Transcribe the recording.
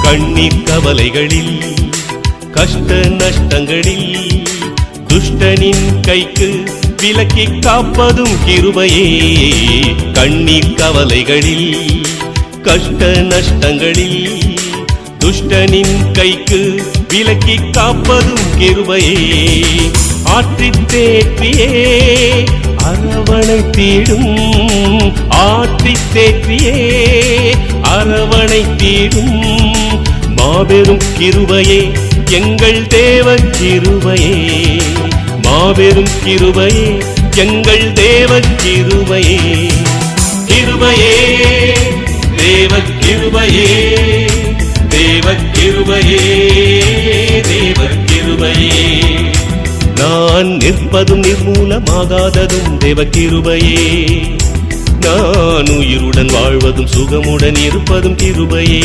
கண்ணீர் கவலைகளில் கஷ்ட நஷ்டங்களில் துஷ்டனின் கைக்கு விலக்கி காப்பதும் கிருபையே. கண்ணீர் கவலைகளில் கஷ்ட நஷ்டங்களில் துஷ்டனின் கைக்கு விலக்கி காப்பதும் கிருபையே. ஆற்றித் தேற்றியே அரவணை தீடும், ஆற்றித் தேற்றியே அரவணை தீடும் மாபெரும் கிருபையே எங்கள் தேவ கிருபையே. மாபெரும் கிருபையே எங்கள் தேவ கிருபையே. கிருபையே தேவ கிருபையே, தேவ கிருபையே, தேவ கிருபையே. நான் நிற்பதும் நிர்மூலமாகாததும் தேவ கிருபையே. நான் உயிருடன் வாழ்வதும் சுகமுடன் இருப்பதும் கிருபையே.